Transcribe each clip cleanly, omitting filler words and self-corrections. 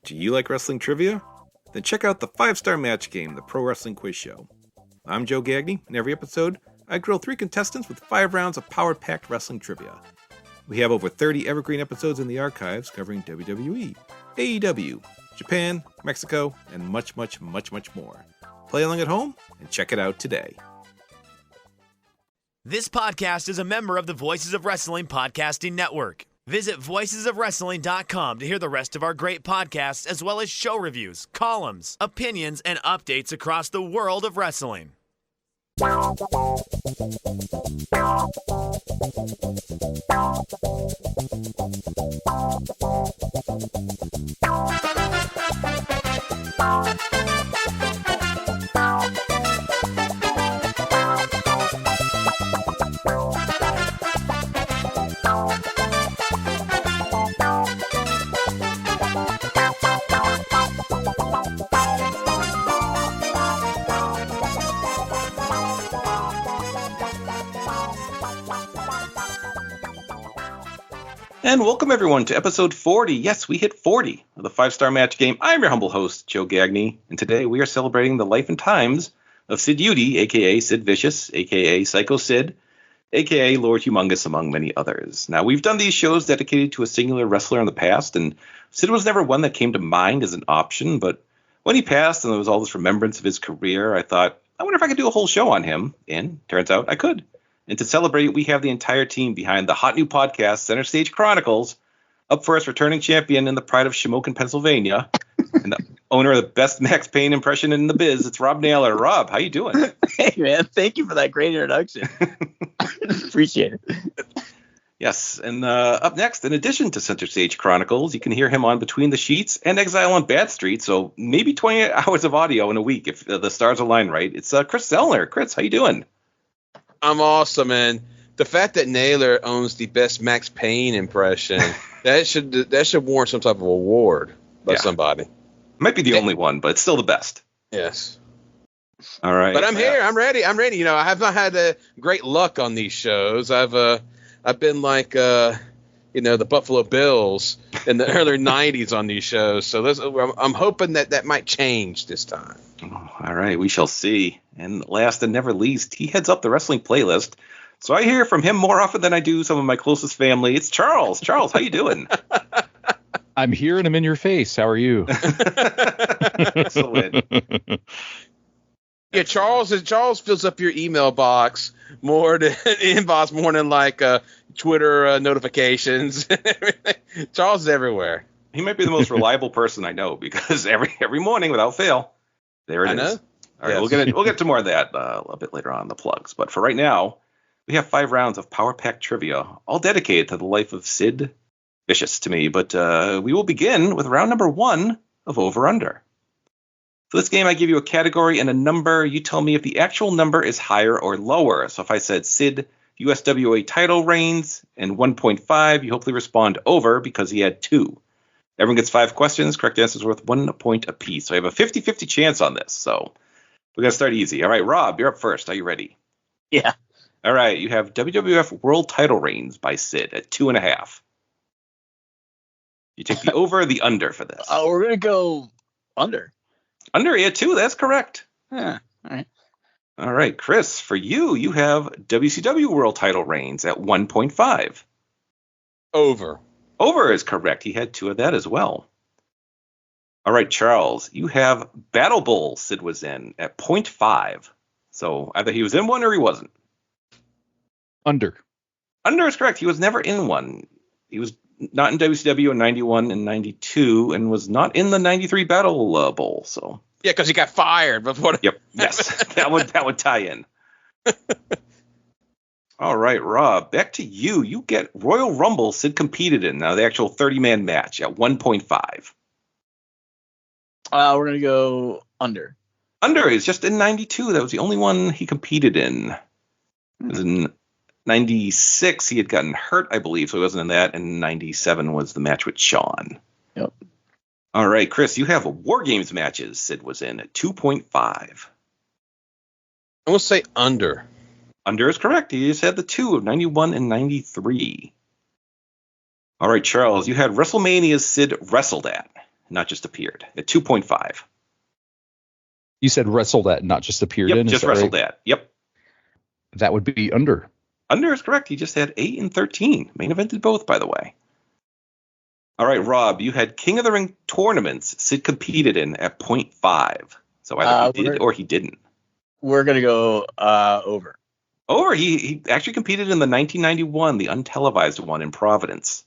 Do you like wrestling trivia? Then check out the 5-Star Match Game, the Pro Wrestling Quiz Show. I'm Joe Gagney, and every episode, I grill 3 contestants with 5 rounds of power-packed wrestling trivia. We have over 30 evergreen episodes in the archives covering WWE, AEW, Japan, Mexico, and much, much, much, much more. Play along at home and check it out today. This podcast is a member of the Voices of Wrestling Podcasting Network. Visit voicesofwrestling.com to hear the rest of our great podcasts, as well as show reviews, columns, opinions, and updates across the world of wrestling. And welcome everyone to episode 40. Yes, we hit 40 of the 5-Star Match Game. I'm your humble host, Joe Gagney, and today we are celebrating the life and times of Sid Eudy, aka Sid Vicious, aka Psycho Sid, aka Lord Humongous, among many others. Now, we've done these shows dedicated to a singular wrestler in the past, and Sid was never one that came to mind as an option, but when he passed and there was all this remembrance of his career, I thought, I wonder if I could do a whole show on him, and turns out I could. And to celebrate, we have the entire team behind the hot new podcast, Center Stage Chronicles, up first, returning champion in the pride of Shamokin, Pennsylvania, and the owner of the best Max Payne impression in the biz. It's Rob Naylor. Rob, how you doing? Hey, man. Thank you for that great introduction. Appreciate it. Yes, and up next, in addition to Center Stage Chronicles, you can hear him on Between the Sheets and Exile on Bad Street, so maybe 20 hours of audio in a week if the stars align right. It's Kris Zellner. Kris, how you doing? I'm awesome, and the fact that Naylor owns the best Max Payne impression, that should warrant some type of award by somebody. Might be the only one, but it's still the best. Yes. All right. But I'm here. I'm ready. You know, I have not had great luck on these shows. I've been like the Buffalo Bills in the early '90s on these shows. So I'm hoping that might change this time. Oh, all right, we shall see. And last and never least, he heads up the wrestling playlist. So I hear from him more often than I do some of my closest family. It's Charles. Charles, how you doing? I'm here and I'm in your face. How are you? Excellent. Yeah, Charles fills up your email box more than like Twitter notifications and everything. Charles is everywhere. He might be the most reliable person I know because every morning without fail, there it is. Know. All right, yes. We'll get to more of that a bit later on in the plugs. But for right now, we have 5 rounds of Power Pack trivia, all dedicated to the life of Sid Vicious to me. But we will begin with round number 1 of Over Under. For this game, I give you a category and a number. You tell me if the actual number is higher or lower. So if I said Sid USWA title reigns and 1.5, you hopefully respond over because he had 2. Everyone gets 5 questions. Correct answers worth 1 point apiece. So I have a 50-50 chance on this. So we're going to start easy. All right, Rob, you're up first. Are you ready? Yeah. All right, you have WWF World Title reigns by Sid at 2.5. You take the over or the under for this? We're going to go under. Under, yeah, 2. That's correct. Yeah, all right. All right, Kris, for you have WCW World Title reigns at 1.5. Over. Over is correct. He had 2 of that as well. All right, Charles, you have Battle Bowl Sid was in at 0.5. So either he was in one or he wasn't. Under. Under is correct. He was never in one. He was not in WCW in 91 and 92 and was not in the 93 Battle Bowl. So yeah, because he got fired before. Yep. Yes, that would tie in. All right, Rob, back to you. You get Royal Rumble Sid competed in, now the actual 30-man match at 1.5. We're going to go under. Under is just in 92. That was the only one he competed in. It was in 96. He had gotten hurt, I believe, so he wasn't in that. And 97 was the match with Shawn. Yep. All right, Kris, you have War Games matches Sid was in at 2.5. I'm going to say under. Under is correct. He just had the 2 of 91 and 93. All right, Charles, you had WrestleMania Sid wrestled at not just appeared, at 2.5. You said wrestled at, not just appeared Yep, in. just wrestled at. Yep. That would be under. Under is correct. He just had 8 and 13. Main evented both, by the way. All right, Rob, you had King of the Ring tournaments Sid competed in at 0.5. So either he did or he didn't. We're going to go over. Over. He actually competed in the 1991, the untelevised one in Providence.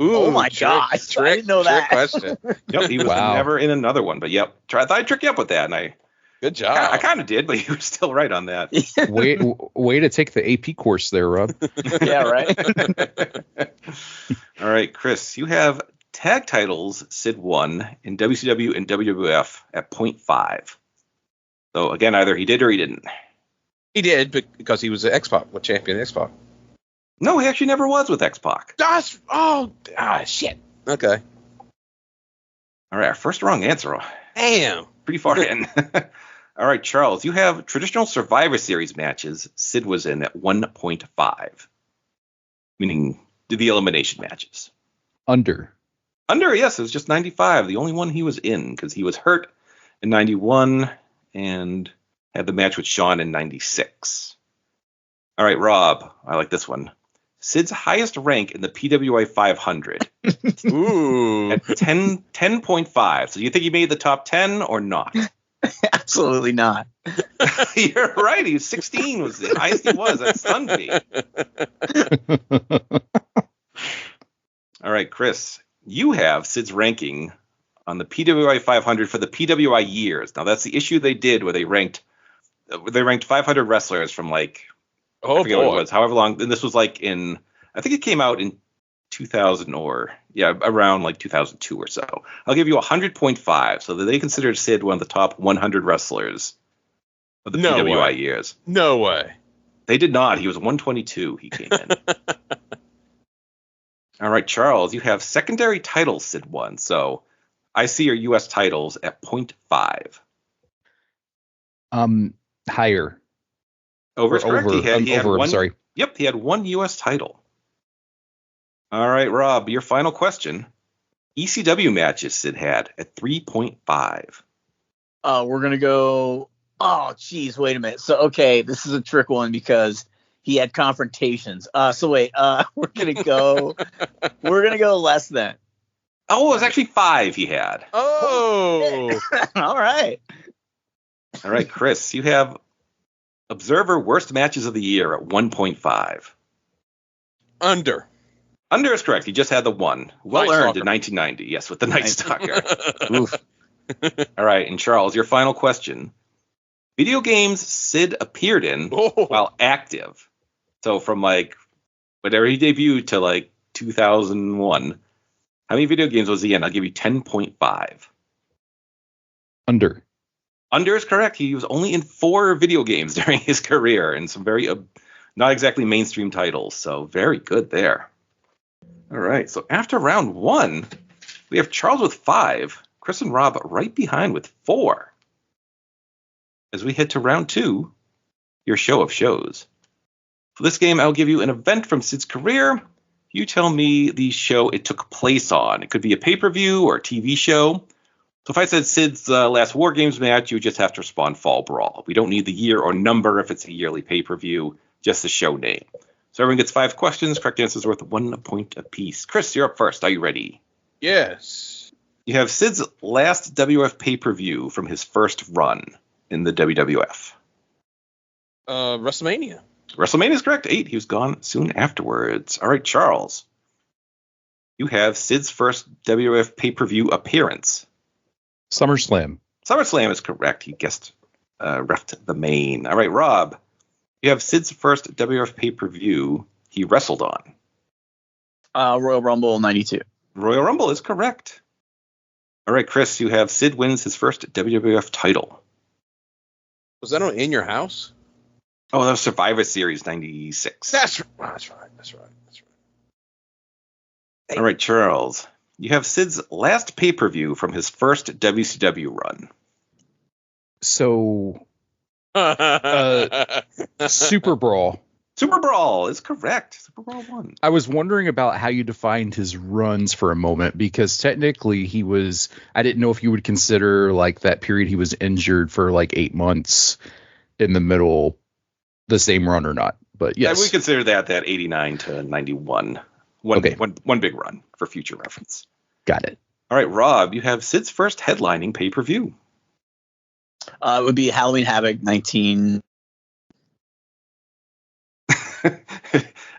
Ooh, Oh my gosh, I didn't know that. Question. Yep, he was never in another one, but yep. I thought I'd trick you up with that, and I Good job. I kind of did, but you were still right on that. Way to take the AP course there, Rob. Yeah, right. All right, Kris, you have tag titles Sid won in WCW and WWF at 0.5. So again, either he did or he didn't. He did, because he was the X-Pac, champion X-Pac. No, he actually never was with X-Pac. Shit. Okay. All right, our first wrong answer. Damn. Pretty far in. All right, Charles, you have traditional Survivor Series matches Sid was in at 1.5, meaning the elimination matches. Under. Under, yes, it was just 95, the only one he was in, because he was hurt in 91 and had the match with Shawn in 96. All right, Rob, I like this one. Sid's highest rank in the PWI 500. Ooh. At 10.5. So you think he made the top 10 or not? Absolutely not. You're right. He was 16 was the highest he was. That stunned me. All right, Kris, you have Sid's ranking on the PWI 500 for the PWI years. Now that's the issue they did where they ranked 500 wrestlers from like I forget what it was, however long. And this was like in, I think it came out in 2000 or around like 2002 or so. I'll give you 100.5. So that they considered Sid one of the top 100 wrestlers of the PWI years. No way. They did not. He was 122. He came in. All right, Charles, you have secondary titles Sid won. So IC or US titles at 0.5. Higher. Over is correct. He had one, I'm sorry. Yep, he had one U.S. title. All right, Rob, your final question. ECW matches Sid had at 3.5. We're going to go, geez, wait a minute. So, okay, this is a trick one because he had confrontations. So wait, we're going to go less than. Oh, it was actually 5 he had. Oh. All right. All right, Kris, you have Observer Worst Matches of the Year at 1.5. Under. Under is correct. He just had the one. Well earned Stalker. in 1990. Yes, with the Night Stalker. Oof. All right, and Charles, your final question. Video games Sid appeared in while active. So from like whatever he debuted to like 2001. How many video games was he in? I'll give you 10.5. Under. Under is correct. He was only in 4 video games during his career and some very not exactly mainstream titles. So very good there. All right. So after round 1, we have Charles with 5, Kris and Rob right behind with 4. As we head to round 2, your show of shows. For this game, I'll give you an event from Sid's career. You tell me the show it took place on. It could be a pay-per-view or a TV show. So if I said Sid's last War Games match, you would just have to respond Fall Brawl. We don't need the year or number if it's a yearly pay-per-view, just the show name. So everyone gets 5 questions. Correct answers worth 1 point apiece. Kris, you're up first. Are you ready? Yes. You have Sid's last WWF pay-per-view from his first run in the WWF. WrestleMania. WrestleMania is correct. 8. He was gone soon afterwards. All right, Charles. You have Sid's first WWF pay-per-view appearance. SummerSlam. SummerSlam is correct. He guest refed the main. All right, Rob. You have Sid's first WWF pay-per-view he wrestled on. Royal Rumble 92. Royal Rumble is correct. All right, Kris, you have Sid wins his first WWF title. Was that on In Your House? Oh, that was Survivor Series 96. That's right. All right, Charles. You have Sid's last pay-per-view from his first WCW run. So, Super Brawl. Super Brawl is correct. Super Brawl 1. I was wondering about how you defined his runs for a moment, because technically I didn't know if you would consider like that period he was injured for like 8 months in the middle the same run or not. But yes. And we consider that 89 to 91. One big run for future reference. Got it. All right, Rob, you have Sid's first headlining pay-per-view. It would be Halloween Havoc 19.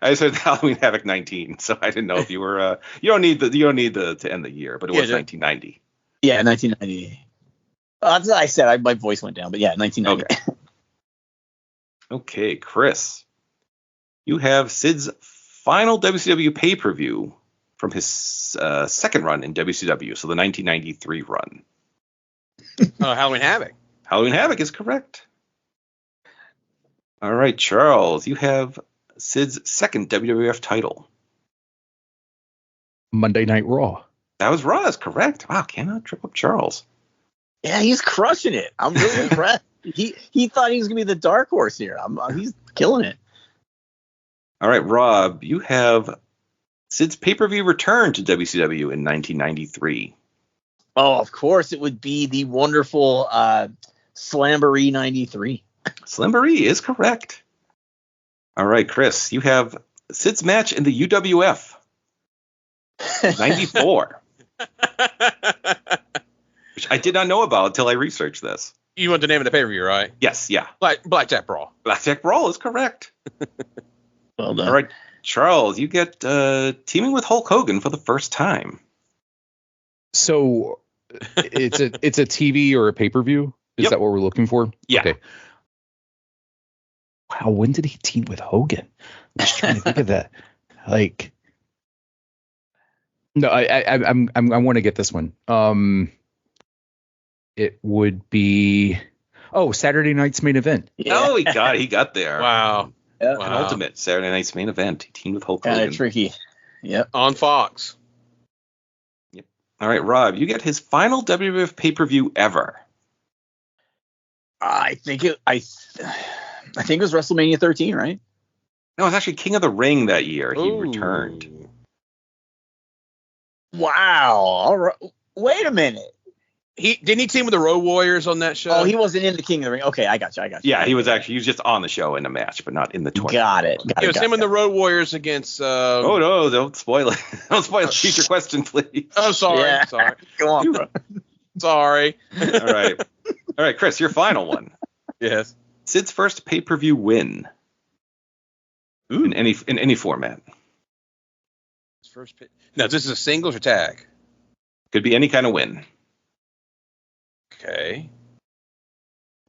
I said Halloween Havoc 19, so I didn't know if you were. You don't need to end the year, but it was 1990. Yeah, 1990. That's what I said. My voice went down, but yeah, 1990. Okay, Kris, you have Sid's final WCW pay-per-view from his second run in WCW, so the 1993 run. Halloween Havoc. Halloween Havoc is correct. All right, Charles, you have Sid's second WWF title. Monday Night Raw. That was Raw, is correct. Wow, cannot trip up Charles. Yeah, he's crushing it. I'm really impressed. He thought he was gonna be the dark horse here. He's killing it. All right, Rob, you have Sid's pay-per-view return to WCW in 1993. Oh, of course, it would be the wonderful Slamboree 93. Slamboree is correct. All right, Kris, you have Sid's match in the UWF. 94. Which I did not know about until I researched this. You want the name of the pay-per-view, right? Yes, yeah. Blackjack Brawl. Blackjack Brawl is correct. Well done. All right, Charles, you get teaming with Hulk Hogan for the first time. So it's a TV or a pay-per-view? Is that what we're looking for? Yeah. Okay. Wow, when did he team with Hogan? I'm just trying to think of that. Like, no, I want to get this one. It would be Saturday Night's Main Event. Yeah. Oh, he got there. Wow. Yeah. An ultimate Saturday Night's Main Event. He teamed with Hulk Hogan. Kind of tricky. Yep. On Fox. Yep. All right, Rob, you get his final WWF pay-per-view ever. I think it was WrestleMania 13, right? No, it was actually King of the Ring that year. He returned. Wow. All right. Wait a minute. Didn't he team with the Road Warriors on that show? Oh, he wasn't in the King of the Ring. Okay, I got you. Yeah, he was just on the show in a match, but not in the tournament. Got it. It was him and the Road Warriors against. Oh no! Don't spoil it. Don't spoil the future question, please. Oh, sorry. Yeah. Sorry. Go on, bro. Sorry. All right, Kris, your final one. Yes. Sid's first pay-per-view win. Ooh. In any format. Now, this is a singles or tag? Could be any kind of win. Okay.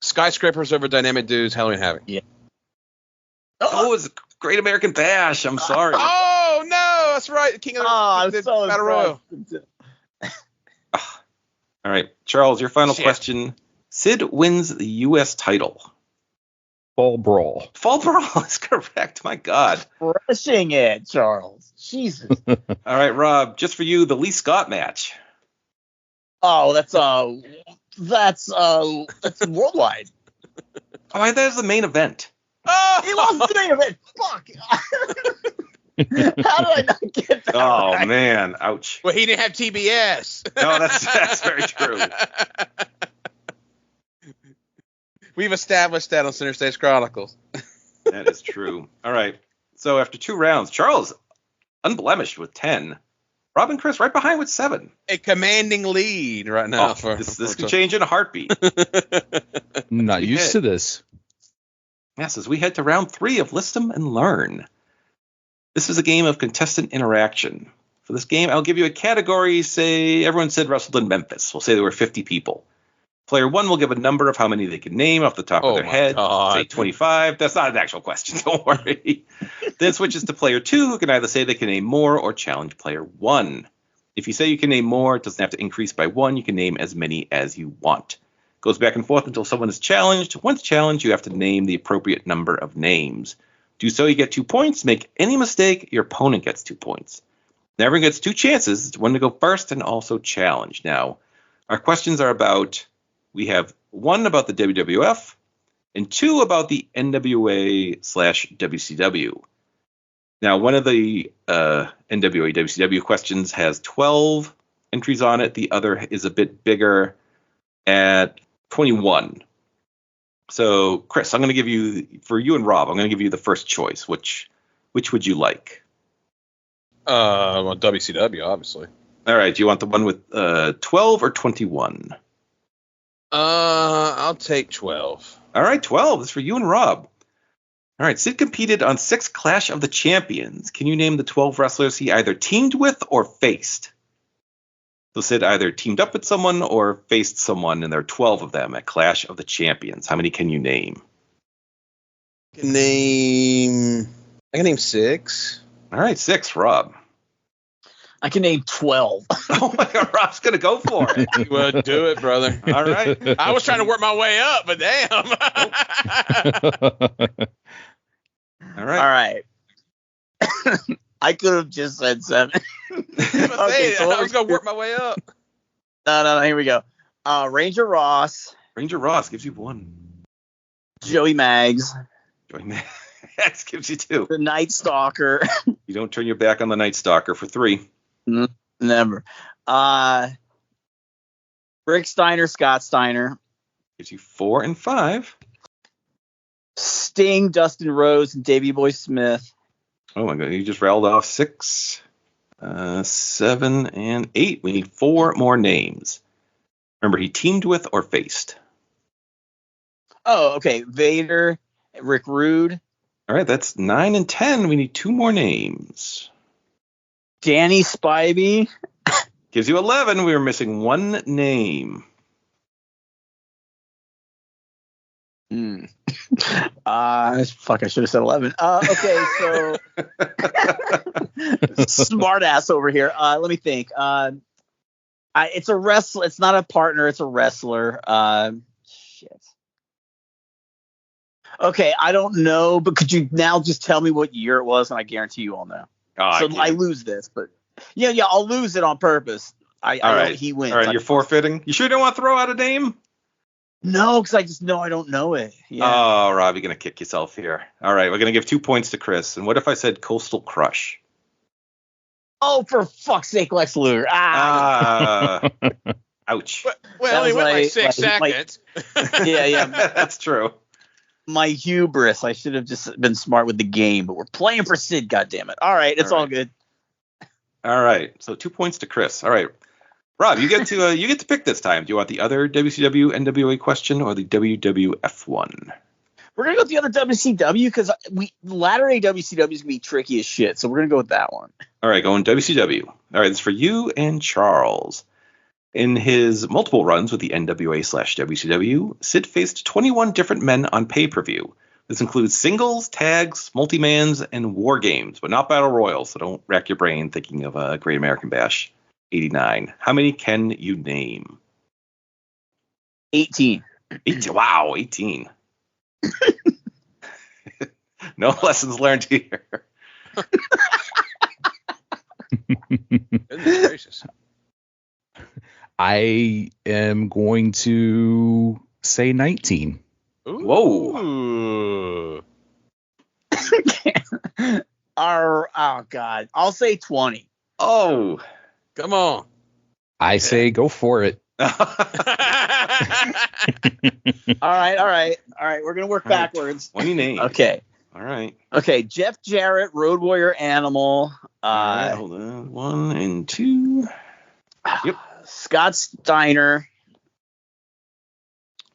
Skyscrapers over Dynamic Dudes, Halloween Havoc. Yeah. Oh, it was Great American Bash. I'm sorry. Oh, no, that's right. King of the I'm so Battle Royal. All right, Charles, your final question. Sid wins the U.S. title. Fall Brawl. Fall Brawl is correct. My God. Crushing it, Charles. Jesus. All right, Rob, just for you, the Lee Scott match. Oh, that's worldwide. Oh, that was the main event. Oh, He lost the main event. Fuck. How did I not get that? Oh, right? man. Ouch. well, he didn't have TBS. No, that's very true. We've established that on Center Stage Chronicles. That is true. All right. So after 2 rounds, Charles unblemished with 10. Rob and Kris right behind with 7. A commanding lead right now. This could change in a heartbeat. I'm not used to this. Yes, as we head to round 3 of List 'em and Learn. This is a game of contestant interaction. For this game, I'll give you a category. Say everyone said wrestled in Memphis. We'll say there were 50 people. Player 1 will give a number of how many they can name off the top of their head. God. Say 25. That's not an actual question. Don't worry. Then switches to player 2, who can either say they can name more or challenge player 1. If you say you can name more, it doesn't have to increase by 1. You can name as many as you want. Goes back and forth until someone is challenged. Once challenged, you have to name the appropriate number of names. Do so, you get 2 points. Make any mistake, your opponent gets 2 points. Everyone gets 2 chances. It's one to go first and also challenge. Now, our questions are about, we have 1 about the WWF, and 2 about the NWA/WCW. Now, one of the NWA WCW questions has 12 entries on it. The other is a bit bigger at 21. So, Kris, I'm going to give you, for you and Rob, I'm going to give you the first choice. Which would you like? Well, WCW, obviously. All right. Do you want the one with 12 or 21? I'll take 12. All right, 12 is for you and Rob. All right, Sid competed on 6 Clash of the Champions. Can you name the 12 wrestlers he either teamed with or faced? So Sid either teamed up with someone or faced someone, and there are 12 of them at Clash of the Champions. How many can you name? I can name 6. All right, 6, Rob. I can name 12. Oh my God, Rob's gonna go for it. Well, do it, brother. All right. I was trying to work my way up, but damn. All right. I could have just said 7. Okay, so I was gonna work my way up. No. Here we go. Ranger Ross. Ranger Ross gives you 1. Joey Maggs. Joey Maggs gives you 2. The Night Stalker. You don't turn your back on the Night Stalker for 3. Never. Rick Steiner, Scott Steiner. Gives you 4 and 5. Sting, Dustin Rhodes, and Davey Boy Smith. Oh my God, you just rattled off 6, 7, and 8. We need 4 more names. Remember, he teamed with or faced. Oh, okay. Vader, Rick Rude. All right, that's 9 and 10. We need 2 more names. Danny Spivey. Gives you 11. We were missing 1 name. Fuck, I should have said 11. Okay, so smart ass over here. Let me think. It's a wrestler. It's not a partner. It's a wrestler. Shit. Okay, I don't know, but could you now just tell me what year it was, and I guarantee you all know. Oh, So I lose this, but yeah, I'll lose it on purpose. All right. He wins. All right, you're forfeiting. You sure you don't want to throw out a name? No, because I just know I don't know it. Yeah. Oh, Rob, you're going to kick yourself here. All right, we're going to give 2 points to Kris. And what if I said Coastal Crush? Oh, for fuck's sake, Lex Luger. Ouch. Well, he went like 6 seconds. Yeah. That's true. My hubris. I should have just been smart with the game, but we're playing for Sid, goddammit. All right, it's all good. All right, so 2 points to Kris. All right, Rob, you get to pick this time. Do you want the other WCW NWA question or the WWF one? We're gonna go with the other WCW because latter day WCW is gonna be tricky as shit. So we're gonna go with that one. All right, going WCW. All right, this is for you and Charles. In his multiple runs with the NWA/WCW, Sid faced 21 different men on pay-per-view. This includes singles, tags, multi-mans, and war games, but not battle royals, so don't rack your brain thinking of Great American Bash 89. How many can you name? 18. 18. Wow, 18. No lessons learned here. Goodness gracious. I am going to say 19. Whoa. Oh, God. I'll say 20. Oh. Come on. I say go for it. All right. We're going to work backwards. 20 names. Okay. All right. Okay. Jeff Jarrett, Road Warrior Animal. All right, hold on. 1 and 2. Yep. Scott Steiner.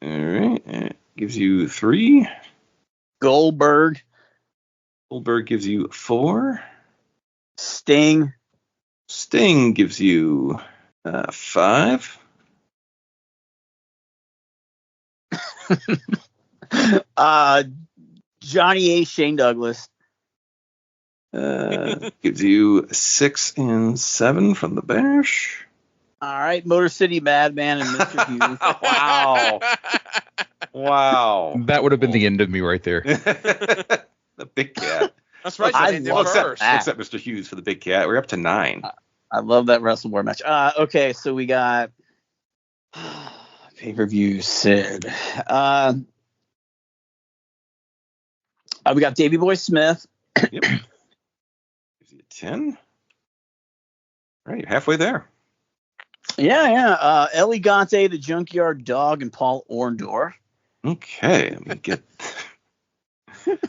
All right. Gives you 3. Goldberg. Goldberg gives you 4. Sting. Sting gives you 5. Johnny A. Shane Douglas. Gives you 6 and 7 from the Bash. All right, Motor City Madman and Mr. Hughes. Wow. That would have been the end of me right there. The Big Cat. That's right. I You did love first. Except Mr. Hughes for the Big Cat. We're up to 9. I love that Wrestle War match. Okay, so we got pay-per-view Sid. We got Davey Boy Smith. Yep. Gives you a 10. All right, you're halfway there. Yeah. Elegante, the Junkyard Dog, and Paul Orndorff. Okay, let me get. It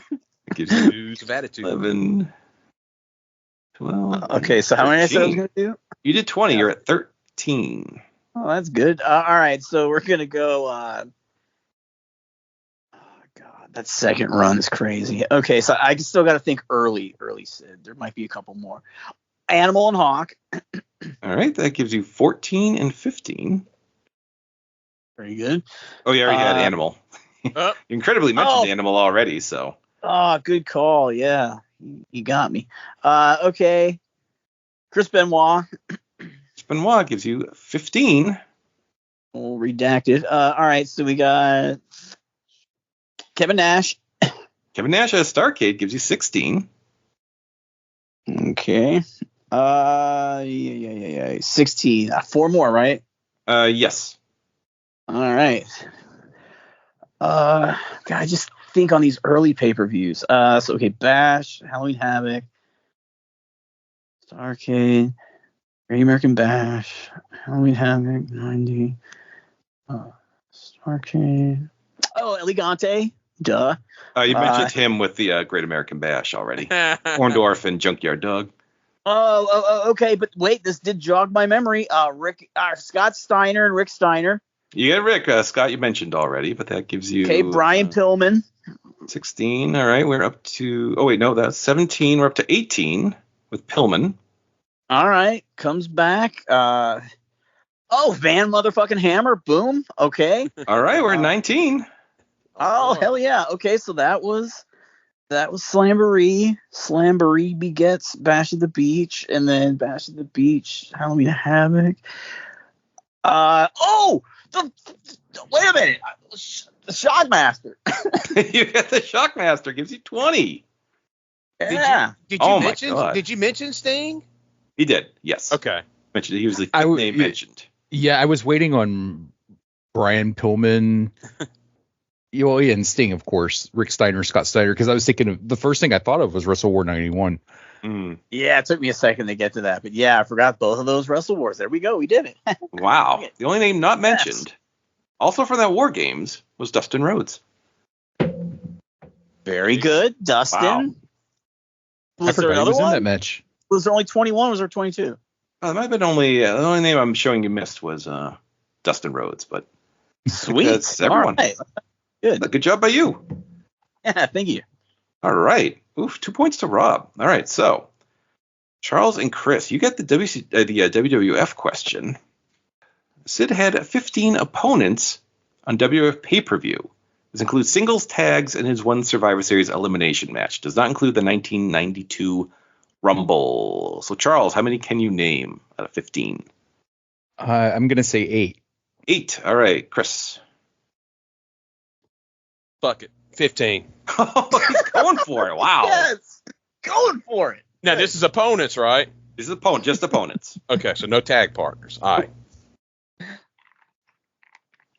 gives you News of attitude. 11, 12. Okay, so how many I said I was 13. going to do? You did 20. You're at 13. Oh, that's good. All right, so we're going to go. Oh, God, that second run is crazy. Okay, so I still got to think early, Sid. There might be a couple more. Animal and Hawk. All right, that gives you 14 and 15. Very good. Oh, you already had Animal. Oh. You incredibly mentioned Animal already, so. Oh, good call. Yeah, you got me. Okay. Chris Benoit. Benoit gives you 15. We'll redact it. All right, so we got Kevin Nash. Kevin Nash as Starcade gives you 16. Okay. Yeah. 16. 4 more, right? Yes. All right. God, I just think on these early pay-per-views. So okay, Bash, Halloween Havoc, Starcade, Great American Bash, Halloween Havoc, 90. Starcade. Oh, Elegante. Duh. You mentioned him with the Great American Bash already. Orndorff and Junkyard Dog. Oh, okay, but wait, this did jog my memory. Scott Steiner and Rick Steiner. You got Rick. Scott, you mentioned already, but that gives you. Okay, Brian Pillman. 16. All right, we're up to. Oh wait, no, that's 17. We're up to 18 with Pillman. All right, comes back. Van motherfucking Hammer. Boom. Okay. All right, we're at 19. Oh hell yeah. Okay, so that was Slamboree. Slamboree begets Bash at the Beach, and then Bash at the Beach, Halloween Havoc. Wait a minute. The Shockmaster. You got the Shockmaster. Gives you 20. Yeah. Did you mention Sting? He did. Yes. Okay. Mentioned. He was the name mentioned. Yeah, I was waiting on Brian Pillman. And Sting, of course, Rick Steiner, Scott Steiner, because I was thinking of the first thing I thought of was Wrestle War 91. Yeah, it took me a second to get to that, but yeah, I forgot both of those Wrestle Wars. There we go, we did it. Wow. The only name not mentioned, also from that War Games, was Dustin Rhodes. Very good, Dustin. Wow. Was there another was one? in that match? Was there only 21? Was there 22? It might have been only the only name I'm showing you missed was Dustin Rhodes, but sweet. That's everyone. All right. Good job by you. Yeah, thank you. All right. Oof, 2 points to Rob. All right, so Charles and Chris, you get the WWF question. Sid had 15 opponents on WWF pay-per-view. This includes singles, tags, and his one Survivor Series elimination match. Does not include the 1992 Rumble. So, Charles, how many can you name out of 15? I'm going to say 8. 8. All right, Chris. Fuck it. 15. Oh, he's going for it. Wow. Yes, going for it. Now, this is opponents, right? This is just opponents. Okay, so no tag partners. All right.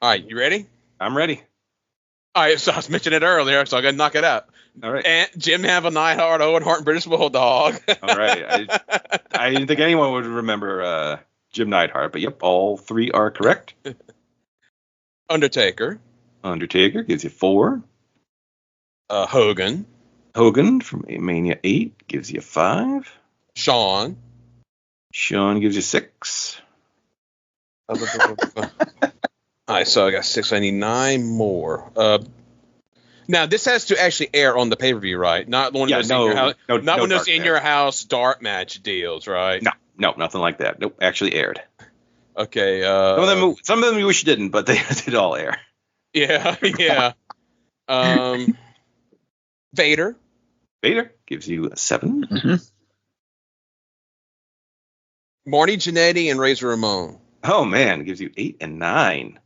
All right, you ready? I'm ready. All right, so I was mentioning it earlier, so I got to knock it out. All right. And Jim Havell, Neidhart, Owen Hart, and British Bulldog. All right. I didn't think anyone would remember Jim Neidhart, but yep, all 3 are correct. Undertaker. Undertaker gives you 4. Hogan. Hogan from Mania 8 gives you 5. Shawn. Shawn gives you 6. All right, so I got 6. I need 9 more. Now this has to actually air on the pay-per-view, right? Not one of those in your house. Not one of those in your house dart match deals, right? No, nothing like that. Nope, actually aired. Okay. Some of them we wish didn't, but they did all air. Yeah. Vader. Vader gives you a 7. Mm-hmm. Marty Jannetty and Razor Ramon. Oh man, gives you 8 and 9.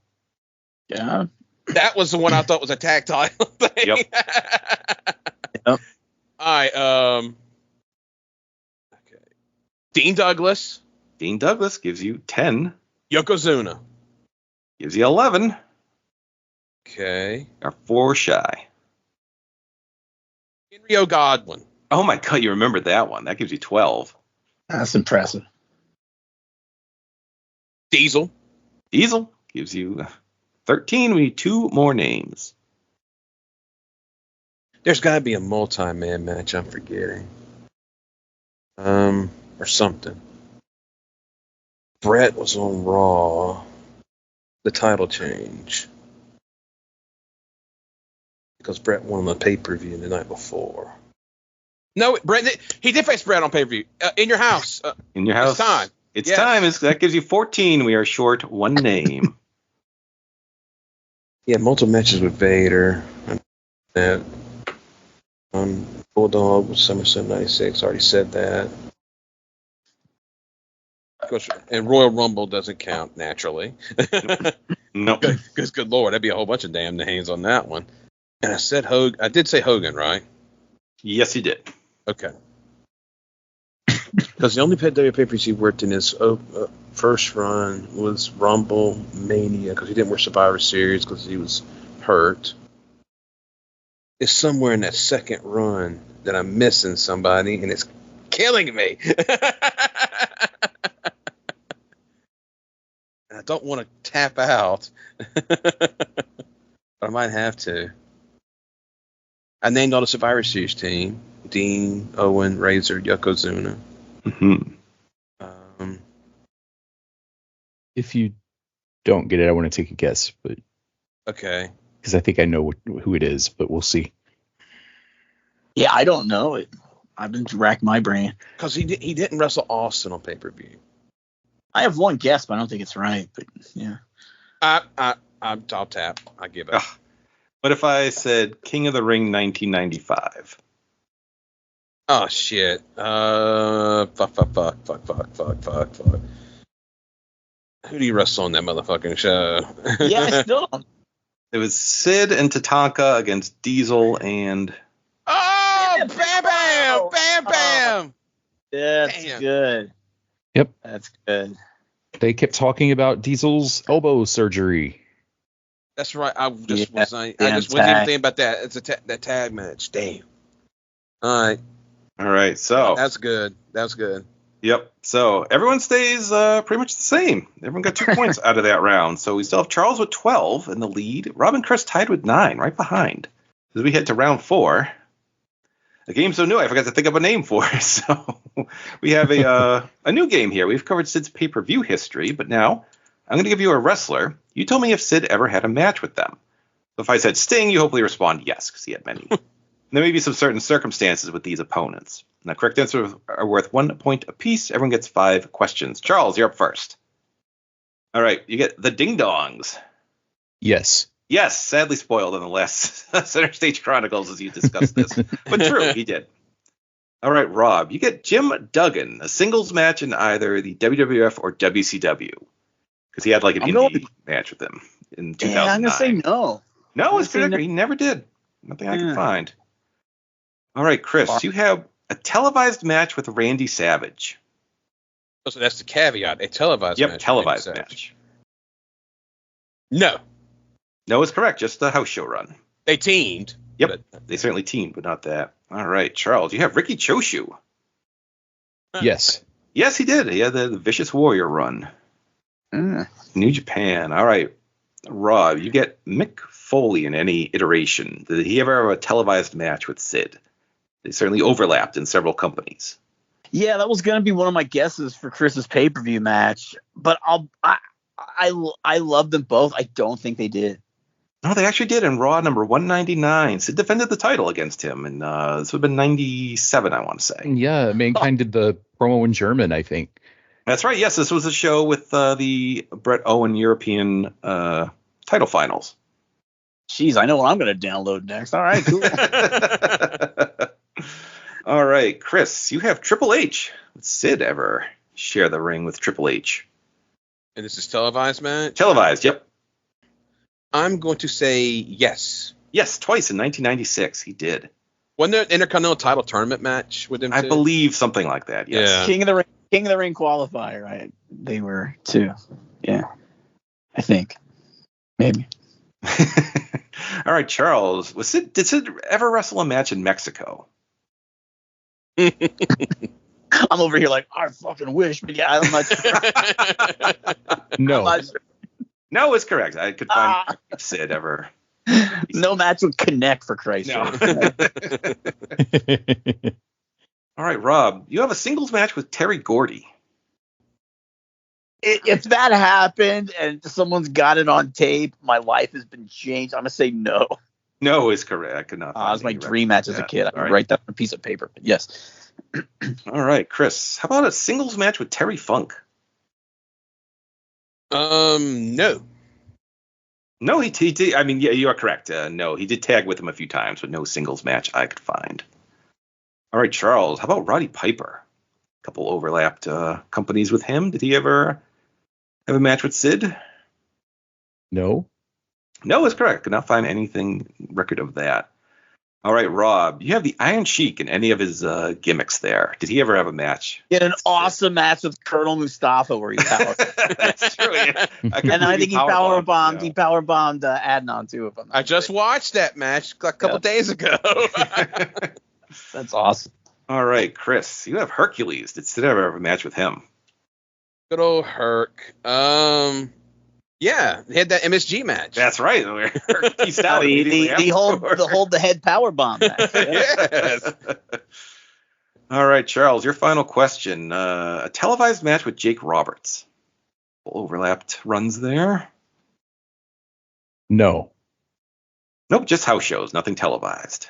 Yeah. That was the one I thought was a tag title thing. Yep. Yep. All right. Okay. Dean Douglas. Dean Douglas gives you 10. Yokozuna. Gives you 11. Okay. Are 4 shy. Rio Godwin. Oh my God, you remembered that one. That gives you 12. That's impressive. Diesel. Diesel gives you 13. We need 2 more names. There's got to be a multi-man match I'm forgetting. Or something. Brett was on Raw. The title change. Because Brett won the pay-per-view the night before. No, Brett, he did face Brett on pay-per-view. In your house. In your house. It's time. It's Yes. time. That gives you 14. We are short 1 name. Yeah, multiple matches with Vader. That. Bulldog was SummerSlam 96. Already said that. Of course, and Royal Rumble doesn't count, naturally. Nope. Because, good Lord, that'd be a whole bunch of damn names on that one. And I said Hogan. I did say Hogan, right? Yes, you did. Okay. Because the only pay-per-views he worked in his first run was Rumble Mania, because he didn't work Survivor Series because he was hurt. It's somewhere in that second run that I'm missing somebody, and it's killing me. I don't want to tap out, but I might have to. I named all the Survivor Series team: Dean, Owen, Razor, Yokozuna. Mm-hmm. If you don't get it, I want to take a guess, but Okay. because I think I know who it is, but we'll see. Yeah, I don't know it. I've been racking my brain. Because he didn't wrestle Austin on pay-per-view. I have one guess, but I don't think it's right. But yeah. I'll tap. I give it. Ugh. What if I said King of the Ring 1995? Oh shit. Fuck. Who do you wrestle on that motherfucking show? Yeah, I still don't. It was Sid and Tatanka against Diesel and... Oh, Yeah, bam, bam, bam, bam. That's Damn. good. Yep. That's good. They kept talking about Diesel's elbow surgery. That's right. I just Yeah, wasn't damn even tag. thinking about that. It's that tag match. Damn. All right. All right, so... That's good. That's good. Yep. So everyone stays pretty much the same. Everyone got 2 points out of that round. So we still have Charles with 12 in the lead. Rob and Chris tied with 9, right behind. As we head to round 4, a game so new I forgot to think of a name for. So we have a new game here. We've covered Sid's pay-per-view history, but now I'm going to give you a wrestler. You tell me if Sid ever had a match with them. So if I said Sting, you hopefully respond yes, because he had many. There may be some certain circumstances with these opponents. Now, correct answers are worth 1 point apiece. Everyone gets 5 questions. Charles, you're up first. All right, you get the Ding Dongs. Yes. Yes, sadly spoiled in the last Center Stage Chronicles as you discussed this. But true, he did. All right, Rob, you get Jim Duggan, a singles match in either the WWF or WCW. Because he had like an indie match with him in 2009. Yeah, I'm going to say no. No, it's correct. He never did. Nothing I can find. All right, Chris, you have a televised match with Randy Savage. Oh, so that's the caveat. A televised match. Yep, televised match. No. No is correct. Just a house show run. They teamed. Yep, they certainly teamed, but not that. All right, Charles, you have Ricky Choshu. Yes. Yes, he did. He had the Vicious Warrior run. New Japan. All right, Rob, you get Mick Foley in any iteration. Did he ever have a televised match with Sid? They certainly overlapped in several companies. Yeah, that was going to be one of my guesses for Chris's pay-per-view match, but I love them both. I don't think they did. No, they actually did in Raw number 199. Sid defended the title against him, and this would have been 97, I want to say. Yeah, Mankind did the promo in German, I think. That's right. Yes, this was a show with the Brett Owen European title finals. Jeez, I know what I'm going to download next. All right, cool. All right, Chris, you have Triple H. Did Sid ever share the ring with Triple H? And this is televised match? Televised, yep. I'm going to say yes. Yes, twice in 1996 he did. Wasn't there an Intercontinental title tournament match with him I too? believe something like that, yes. Yeah. King of the Ring qualifier, right? They were too. Yeah. I think. Maybe. All right, Charles. Did Sid ever wrestle a match in Mexico? I'm over here like, I fucking wish, but yeah, I'm not sure. No. I'm not sure. No is correct. I could find Sid ever. No match would connect for Christ's No. sake. All right, Rob, you have a singles match with Terry Gordy. If that happened and someone's got it on tape, my life has been changed. I'm gonna say no. No is correct. I could not It find was my any dream record match of as a that. kid. I All could right. write that on a piece of paper. But yes. All right, Chris, how about a singles match with Terry Funk? No. No, he did. I mean, yeah, you are correct. No, he did tag with him a few times, but no singles match I could find. All right, Charles, how about Roddy Piper? A couple overlapped companies with him. Did he ever have a match with Sid? No. No, is correct. Could not find anything record of that. All right, Rob, you have the Iron Sheik in any of his gimmicks there. Did he ever have a match? He had an awesome match with Colonel Mustafa where he powered. That's true. Yeah. And I think he power bombed. Yeah. He power bombed Adnan too. If I'm not I just mistaken. watched that match a couple days ago. That's awesome. All right, Chris, you have Hercules. Did Sid ever have a match with him? Good old Herc. Yeah, he had that MSG match. That's right. Hercules style immediately The afterward. hold the head power bomb match. Yes. All right, Charles, your final question. A televised match with Jake Roberts. Overlapped runs there? No. Nope, just house shows, nothing televised.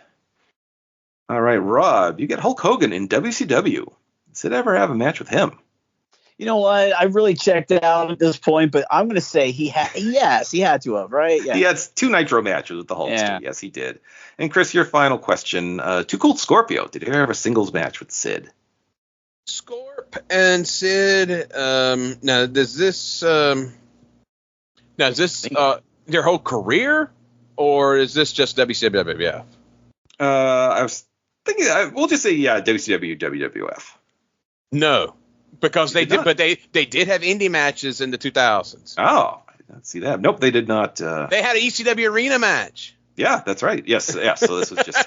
All right, Rob, you get Hulk Hogan in WCW. Did ever have a match with him? You know what? I really checked out at this point, but I'm going to say he had to have, right? Yeah. He had 2 Nitro matches with the Hulks, Yeah. too. Yes, he did. And Chris, your final question. Too Cold Scorpio. Did he ever have a singles match with Sid? Scorp and Sid. Now, is this their whole career, or is this just WCWF? I was thinking, we'll just say, yeah, WCW, WWF. No, because they did did, not. but they did have indie matches in the 2000s. Oh, I did not see that. Nope, they did not. They had an ECW arena match Yeah, that's right. Yes, yeah. So this was just.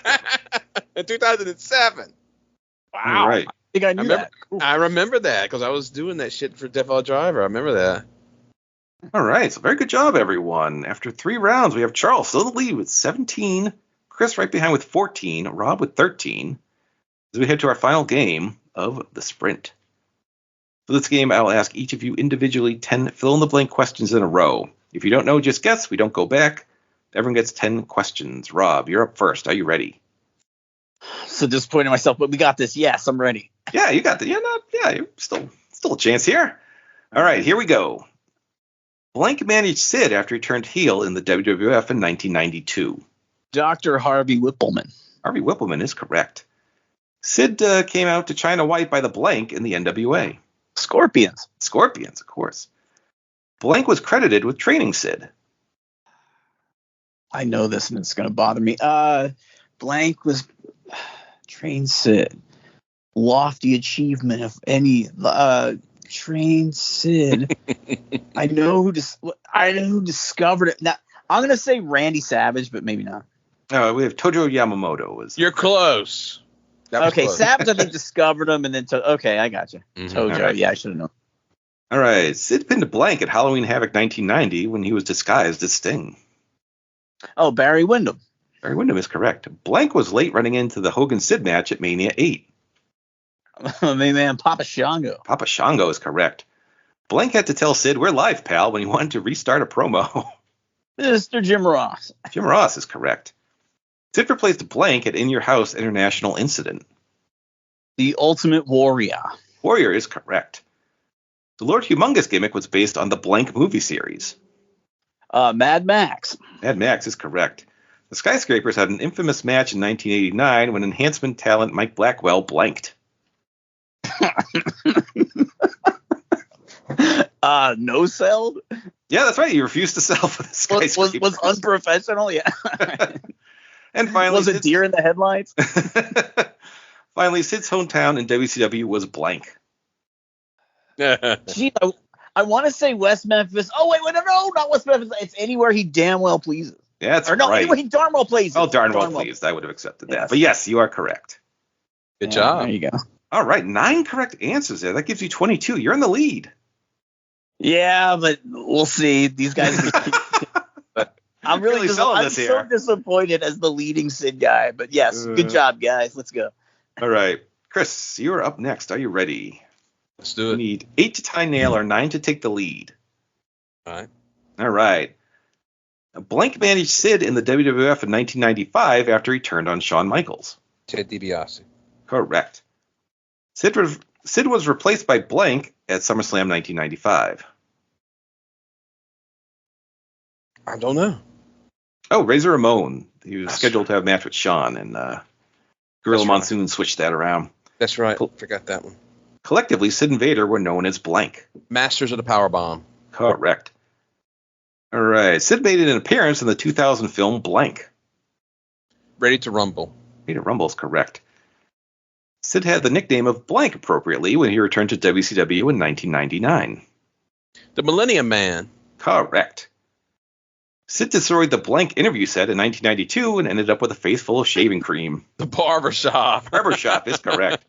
in 2007. All right. I think I knew remember- that. Cool. I remember that because I was doing that shit for Death Valley Driver. I remember that. All right. So very good job, everyone. After 3 rounds, we have Charles still in the lead with 17. Chris right behind with 14. Rob with 13. As we head to our final game of the sprint. For this game, I'll ask each of you individually 10 fill-in-the-blank questions in a row. If you don't know, just guess. We don't go back. Everyone gets 10 questions. Rob, you're up first. Are you ready? So disappointed in myself, but we got this. Yes, I'm ready. Yeah, you got the. You're still a chance here. All right, here we go. Blank managed Sid after he turned heel in the WWF in 1992. Dr. Harvey Whippleman. Harvey Whippleman is correct. Sid came out to China White by the Blank in the NWA. Scorpions. Scorpions, of course. Blank was credited with training Sid. I know this and it's going to bother me. Blank was trained Sid. Lofty achievement of any trained Sid. I know who discovered it. Now I'm going to say Randy Savage, but maybe not. We have Tojo Yamamoto. You're close. That was Okay, close. Savage I think discovered him and then okay, I got you. Mhm. Tojo, All right. yeah, I should have known. All right, Sid pinned Blank at Halloween Havoc 1990 when he was disguised as Sting. Oh, Barry Windham. Barry Windham is correct. Blank was late running into the Hogan-Sid match at Mania 8. My man, Papa Shango. Papa Shango is correct. Blank had to tell Sid, "We're live, pal," when he wanted to restart a promo. Mr. Jim Ross. Jim Ross is correct. Sid replaced Blank at In Your House International Incident. The Ultimate Warrior. Warrior is correct. The Lord Humongous gimmick was based on the Blank movie series. Mad Max. Mad Max is correct. The Skyscrapers had an infamous match in 1989 when enhancement talent Mike Blackwell blanked. No celled? Yeah, that's right. He refused to sell for the Skyscrapers. Was unprofessional, yeah. And finally, Was it deer in the headlights? finally, Sid's hometown in WCW was blank. Gee, I want to say West Memphis. Oh, wait, no, not West Memphis. It's anywhere he damn well pleases. Yeah, that's Or no, right. anywhere he darn well pleases. Oh, darn well pleased. I would have accepted that. Yes. But yes, you are correct. Good job. There you go. All right, 9 correct answers there. That gives you 22. You're in the lead. Yeah, but we'll see. These guys. I'm really selling I'm this so here. disappointed as the leading Sid guy. But yes, good job, guys. Let's go. All right, Kris, you're up next. Are you ready? Let's do You it. need 8 to tie Naylor, 9 to take the lead. All right. All right. Blank managed Sid in the WWF in 1995 after he turned on Shawn Michaels. Ted DiBiase. Correct. Sid was replaced by Blank at SummerSlam 1995. I don't know. Oh, Razor Ramon. He was scheduled to have a match with Shawn, and Gorilla right. Monsoon switched that around. That's right. Forgot that one. Collectively, Sid and Vader were known as Blank. Masters of the Powerbomb. Correct. All right. Sid made an appearance in the 2000 film Blank. Ready to Rumble. Peter Rumble's correct. Sid had the nickname of Blank appropriately when he returned to WCW in 1999. The Millennium Man. Correct. Sid destroyed the Blank interview set in 1992 and ended up with a face full of shaving cream. The Barbershop. Barbershop is correct.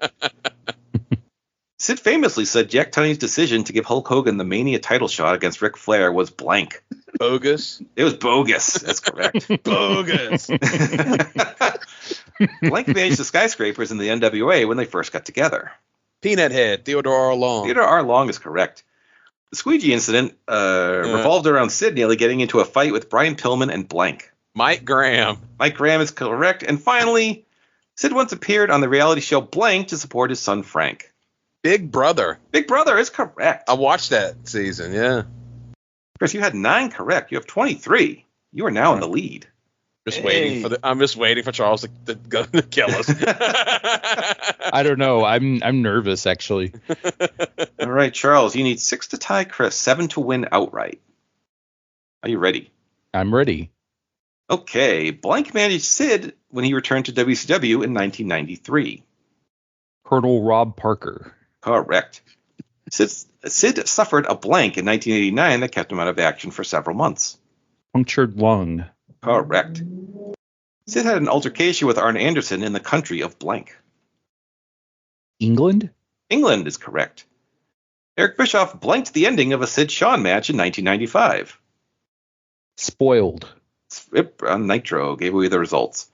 Sid famously said Jack Tunney's decision to give Hulk Hogan the Mania title shot against Ric Flair was blank. Bogus. It was bogus. That's correct. Bogus. Blank managed the Skyscrapers in the NWA when they first got together. Peanut Head. Theodore R. Long. Theodore R. Long is correct. The squeegee incident revolved around Sid nearly getting into a fight with Brian Pillman and Blank. Mike Graham. Mike Graham is correct. And finally, Sid once appeared on the reality show Blank to support his son Frank. Big Brother. Big Brother is correct. I watched that season, yeah. Kris, you had 9 correct. You have 23. You are now in the lead. I'm just waiting for Charles to go to kill us. I don't know. I'm nervous, actually. All right, Charles, you need 6 to tie Kris, 7 to win outright. Are you ready? I'm ready. Okay. Blank managed Sid when he returned to WCW in 1993. Colonel Rob Parker. Correct. Sid suffered a blank in 1989 that kept him out of action for several months. Punctured lung. Correct. Sid had an altercation with Arn Anderson in the country of blank. England? England is correct. Eric Bischoff blanked the ending of a Sid-Shawn match in 1995. Spoiled. On Nitro gave away the results.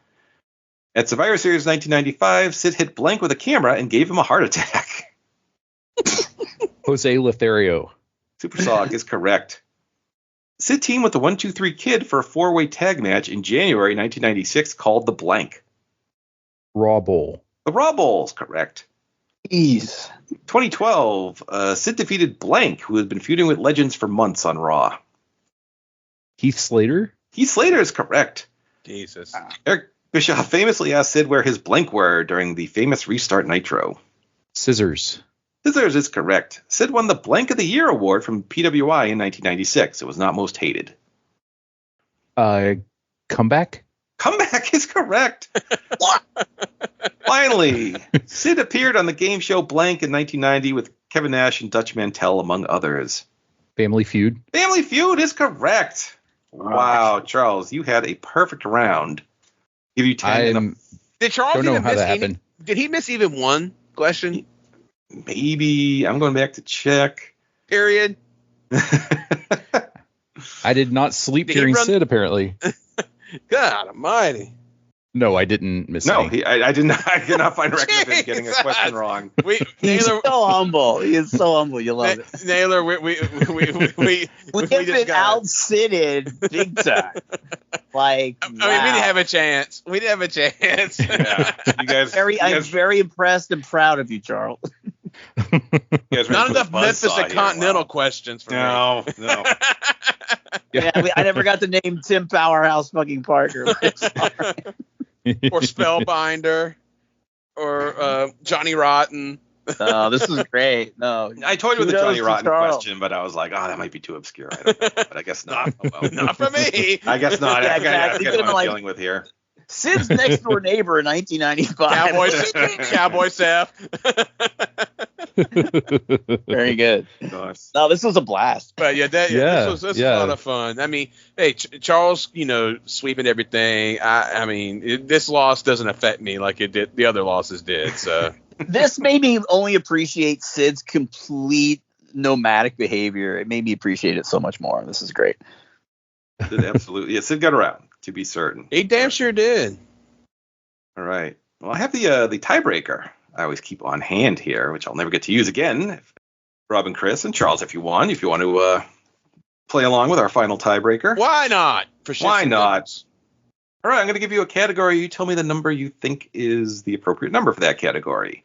At Survivor Series 1995, Sid hit blank with a camera and gave him a heart attack. Jose Lothario. Supersonic is correct. Sid teamed with the 1-2-3 Kid for a 4-way tag match in January 1996 called the Blank. Raw Bowl. The Raw Bowl is correct. Jeez. 2012, Sid defeated Blank, who had been feuding with Legends for months on Raw. Heath Slater? Heath Slater is correct. Jesus. Eric Bischoff famously asked Sid where his blank were during the famous Restart Nitro. Scissors. Scissors is correct. Sid won the Blank of the Year award from PWI in 1996. It was not most hated. Comeback? Comeback is correct. Finally, Sid appeared on the game show Blank in 1990 with Kevin Nash and Dutch Mantell, among others. Family Feud? Family Feud is correct. Wow, Charles, you had a perfect round. Give you 10. Did Charles don't know even how miss that any? happened. Did he miss even one question? Maybe. I'm going back to check. Period. I did not sleep Did he during run- Sid, apparently. God almighty. No, I didn't miss No, any. I did not. I could not find a record of him getting a Jesus. question wrong. He's Naylor, so humble. He is so humble. You love it. Naylor, we We have just been got. out-sitted big time. Like, I mean, we didn't have a chance. We didn't have a chance. Yeah. You guys, I'm very impressed and proud of you, Charles. you guys Not really put enough a Memphis buzzsaw and here. Continental Wow. questions for me. No. Yeah, I never got to name Tim Powerhouse fucking Parker. Or Spellbinder, or Johnny Rotten. No, this is great. No, I told you with the Kudos Johnny to Rotten Charles. question, but I was like, oh, that might be too obscure. I don't know, but I guess not. Oh, well. Not for me. I guess not. Yeah, I exactly. get You what I'm could've, dealing with here. Sid's next door neighbor in 1995. Cowboy Seth. Very good. Nice. No, this was a blast. But this was a lot of fun. I mean, hey, Charles, sweeping everything. I mean, this loss doesn't affect me like it did. The other losses did. So this made me only appreciate Sid's complete nomadic behavior. It made me appreciate it so much more. This is great. Absolutely. Yeah, Sid got around, to be certain. He damn sure did. All right. Well, I have the tiebreaker I always keep on hand here, which I'll never get to use again. Rob and Kris and Charles, if you want to play along with our final tiebreaker. Why not? Why not? All right, I'm going to give you a category. You tell me the number you think is the appropriate number for that category.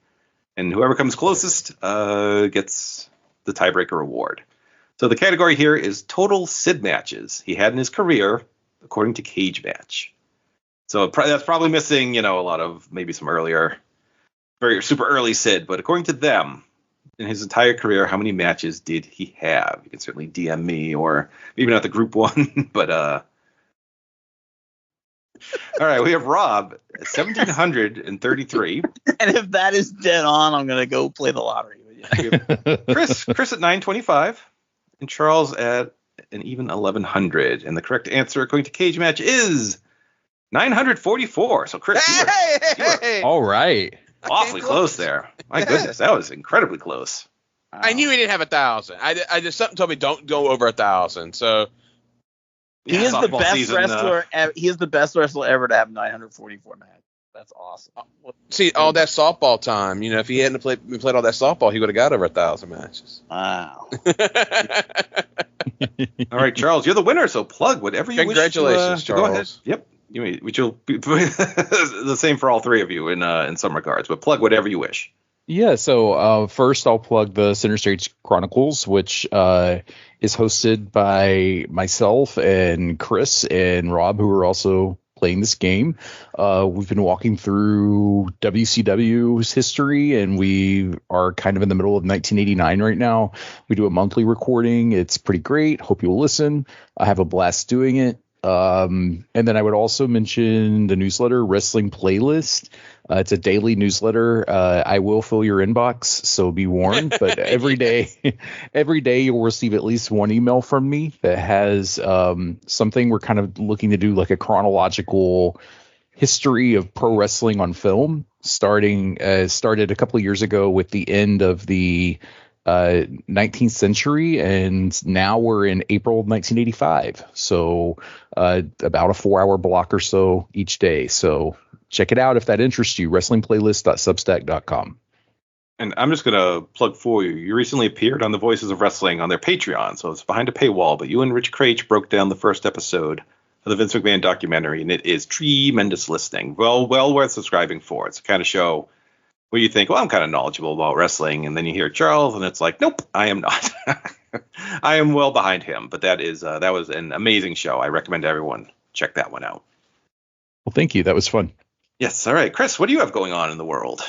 And whoever comes closest gets the tiebreaker award. So the category here is total Sid matches he had in his career, according to Cage Match. So that's probably missing, a lot of maybe some earlier, very super early Sid. But according to them, in his entire career, how many matches did he have? You can certainly DM me, or maybe not the group one, but all right, we have Rob, 1,733. And if that is dead on, I'm going to go play the lottery with you. Chris at 925, and Charles at an even 1,100. And the correct answer, according to Cage Match, is 944. So, Chris, you were All right. awfully close there. My goodness, that was incredibly close. I knew he didn't have 1,000. I just something told me don't go over 1,000. So he is the best wrestler. He is the best wrestler ever to have 944 matches. That's awesome. See, all that softball time. If he hadn't played all that softball, he would have got over 1,000 matches. Wow. All right, Charles, you're the winner. So plug whatever you Congratulations, wish to Charles. go ahead. Yep. Which will be the same for all three of you in some regards, but plug whatever you wish. Yeah, so first I'll plug the Center Stage Chronicles, which is hosted by myself and Kris and Rob, who are also playing this game. We've been walking through WCW's history, and we are kind of in the middle of 1989 right now. We do a monthly recording. It's pretty great. Hope you'll listen. I have a blast doing it. And then I would also mention the newsletter Wrestling Playlist. It's a daily newsletter. I will fill your inbox, so be warned. But every day you'll receive at least one email from me that has something. We're kind of looking to do like a chronological history of pro wrestling on film, started a couple of years ago with the end of the 19th century, and now we're in April of 1985. So about a 4-hour block or so each day. So check it out if that interests you. Wrestlingplaylist.substack.com. And I'm just going to plug for you. You recently appeared on the Voices of Wrestling on their Patreon, so it's behind a paywall. But you and Rich Craich broke down the first episode of the Vince McMahon documentary, and it is tremendous listening. Well worth subscribing for. It's the kind of show where you think, well, I'm kind of knowledgeable about wrestling, and then you hear Charles, and it's like, nope, I am not. I am well behind him, but that was an amazing show. I recommend everyone check that one out. Well, thank you. That was fun. Yes, all right. Kris, what do you have going on in the world?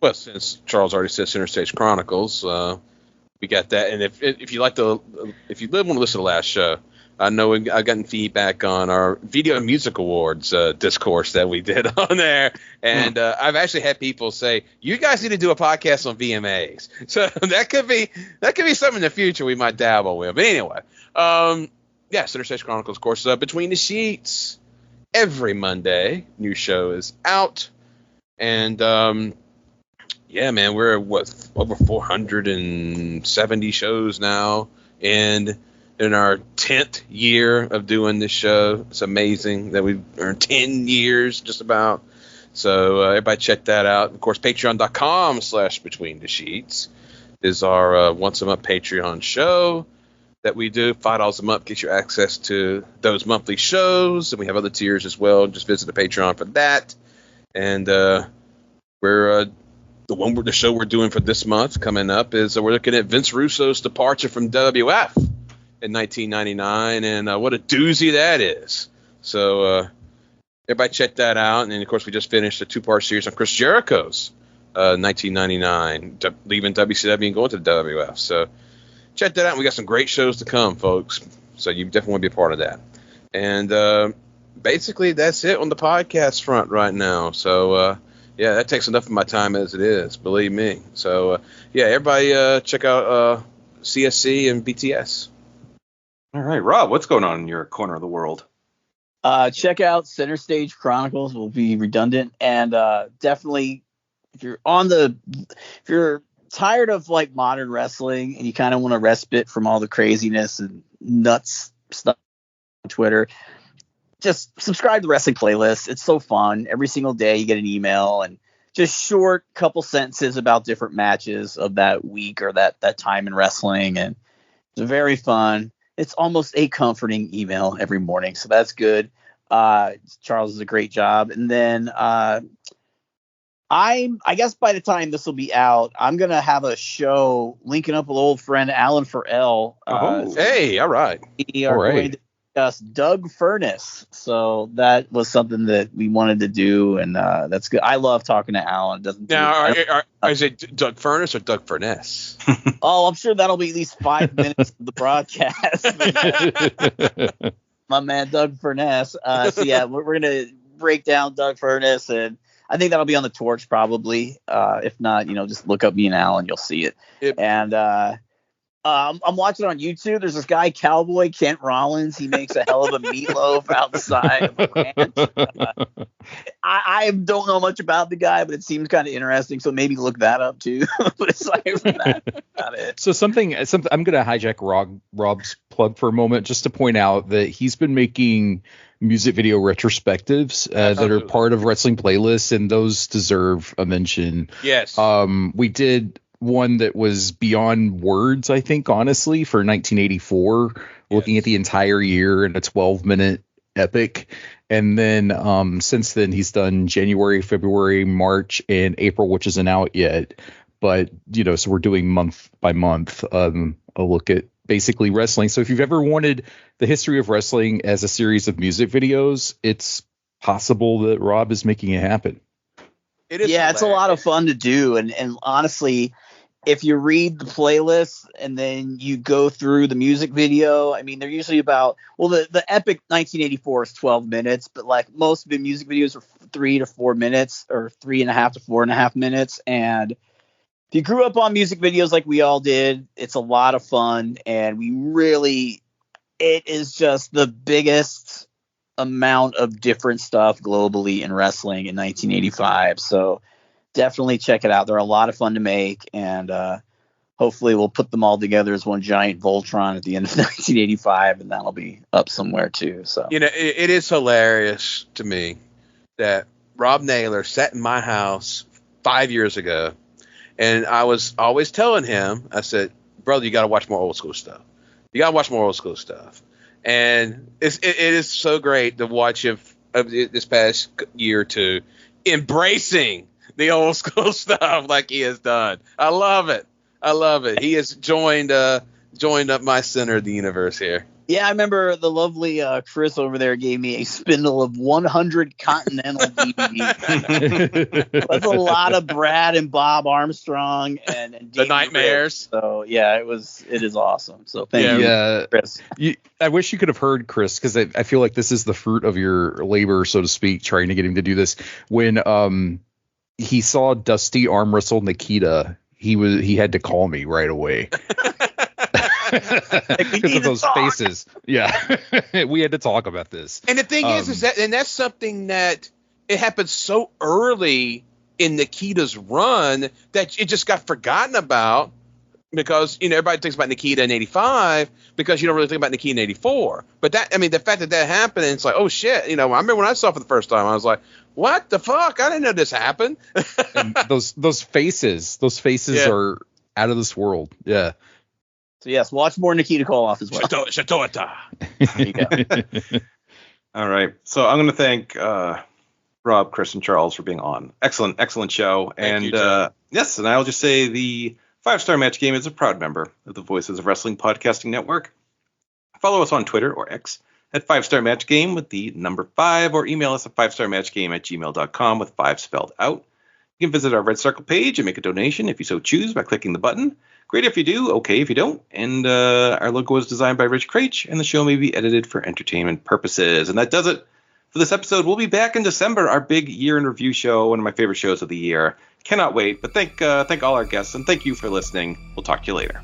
Well, since Charles already said Center Stage Chronicles, we got that. And if you want to listen to the last show, I know I've gotten feedback on our Video and Music Awards discourse that we did on there, and I've actually had people say, "You guys need to do a podcast on VMAs." So that could be something in the future we might dabble with. But anyway, Center Stage Chronicles, of course, Between the Sheets. Every Monday, new show is out, and man, we're over 470 shows now, and in our 10th year of doing this show. It's amazing that we've earned 10 years just about. So everybody check that out. Of course, patreon.com/Between the Sheets is our once a month Patreon show that we do. $5 a month gets you access to those monthly shows. And we have other tiers as well. Just visit the Patreon for that. And we're the show we're doing for this month coming up is we're looking at Vince Russo's departure from WWF in 1999, and what a doozy that is. So everybody check that out. And then, of course, we just finished a 2-part series on Chris Jericho's 1999, leaving WCW and going to the WWF. So check that out. We got some great shows to come, folks. So you definitely want to be a part of that. And basically, that's it on the podcast front right now. So Yeah, that takes enough of my time as it is, believe me. So, yeah, everybody check out CSC and BTS. All right, Rob, what's going on in your corner of the world? Check out Center Stage Chronicles. Will be redundant, and definitely if you're tired of like modern wrestling and you kind of want a respite from all the craziness and nuts stuff on Twitter, just subscribe to Wrestling Playlist. It's so fun. Every single day you get an email and just short couple sentences about different matches of that week or that time in wrestling, and it's very fun. It's almost a comforting email every morning, so that's good. Charles does a great job. And then I guess by the time this will be out, I'm gonna have a show linking up with old friend Alan Farrell. Hey, all right. We are going to discuss Doug Furnace. So that was something that we wanted to do, and that's good. I love talking to Alan. Is it Doug Furnace or Doug Furness? Oh, I'm sure that'll be at least 5 minutes of the broadcast. My man Doug Furness. So yeah, we're gonna break down Doug Furnace, and I think that'll be on the Torch probably. If not, just look up me and Alan, you'll see it. Yep. And I'm watching on YouTube. There's this guy, Cowboy Kent Rollins. He makes a hell of a meatloaf outside of a ranch. I don't know much about the guy, but it seems kind of interesting. So maybe look that up too. But aside from that, that's about it. So something I'm going to hijack Rob's plug for a moment just to point out that he's been making music video retrospectives that are part of Wrestling Playlists, and those deserve a mention. Yes. We did one that was beyond words, I think, honestly, for 1984, looking at the entire year in a 12-minute epic. And then since then, he's done January, February, March, and April, which isn't out yet. But, so we're doing month by month a look at basically wrestling. So if you've ever wanted the history of wrestling as a series of music videos, it's possible that Rob is making it happen. It is hilarious. It's a lot of fun to do. And honestly, if you read the playlist and then you go through the music video, I mean, they're usually about, the epic 1984 is 12 minutes, but like most of the music videos are 3 to 4 minutes or 3.5 to 4.5 minutes. And if you grew up on music videos like we all did, it's a lot of fun. And it is just the biggest amount of different stuff globally in wrestling in 1985. So definitely check it out. They're a lot of fun to make, and hopefully we'll put them all together as one giant Voltron at the end of 1985, and that'll be up somewhere too. So it is hilarious to me that Rob Naylor sat in my house 5 years ago, and I was always telling him, I said, brother, you got to watch more old school stuff. You got to watch more old school stuff. And it is so great to watch him this past year or two embracing the old school stuff like he has done. I love it. He has joined up my center of the universe here. Yeah, I remember the lovely Kris over there gave me a spindle of 100 Continental DVDs. That's a lot of Brad and Bob Armstrong and the Nightmares. So yeah, it is awesome. So thank you, Kris. I wish you could have heard Kris, because I feel like this is the fruit of your labor, so to speak, trying to get him to do this. When he saw Dusty arm wrestle Nikita, he had to call me right away. Because of those faces. Yeah. We had to talk about this. And the thing is that's something that it happened so early in Nikita's run that it just got forgotten about, because everybody thinks about Nikita in 85 because you don't really think about Nikita in 84. But the fact that happened, and it's like, oh shit, I remember when I saw it for the first time, I was like, what the fuck? I didn't know this happened. And those faces are out of this world. Yeah. So yes, watch more Nikita Koloff as well. Shatoata. There you go. All right. So I'm going to thank Rob, Kris, and Charles for being on. Excellent show. Thank you, yes, and I'll just say the 5-Star Match Game is a proud member of the Voices of Wrestling Podcasting Network. Follow us on Twitter or X at 5-Star Match Game with the number 5, or email us at 5starmatchgame@gmail.com with 5 spelled out. You can visit our Red Circle page and make a donation if you so choose by clicking the button. Great if you do, okay if you don't. And our logo was designed by Rich Craich, and the show may be edited for entertainment purposes. And that does it For this episode, we'll be back in December, our big year in review show, one of my favorite shows of the year. Cannot wait, but thank all our guests, and thank you for listening. We'll talk to you later.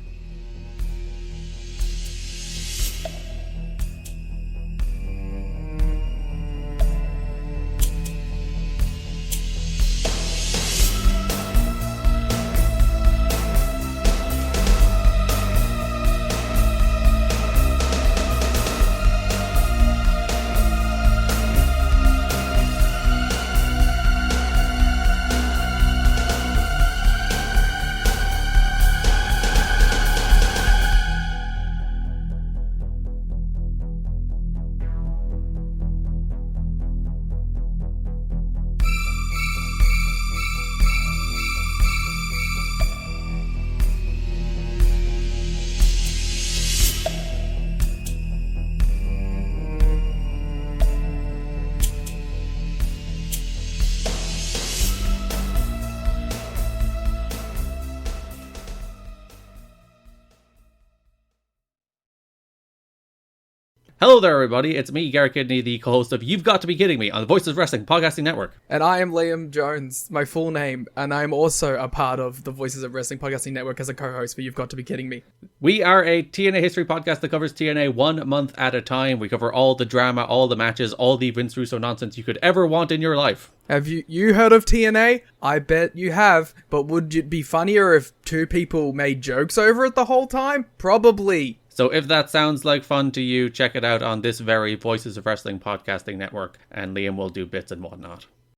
Hello there, everybody. It's me, Garrett Kidney, the co-host of You've Got to Be Kidding Me on the Voices of Wrestling Podcasting Network. And I am Liam Jones, my full name, and I'm also a part of the Voices of Wrestling Podcasting Network as a co-host for You've Got to Be Kidding Me. We are a TNA history podcast that covers TNA 1 month at a time. We cover all the drama, all the matches, all the Vince Russo nonsense you could ever want in your life. Have you heard of TNA? I bet you have, but would it be funnier if two people made jokes over it the whole time? Probably. So if that sounds like fun to you, check it out on this very Voices of Wrestling Podcasting Network, and Liam will do bits and whatnot.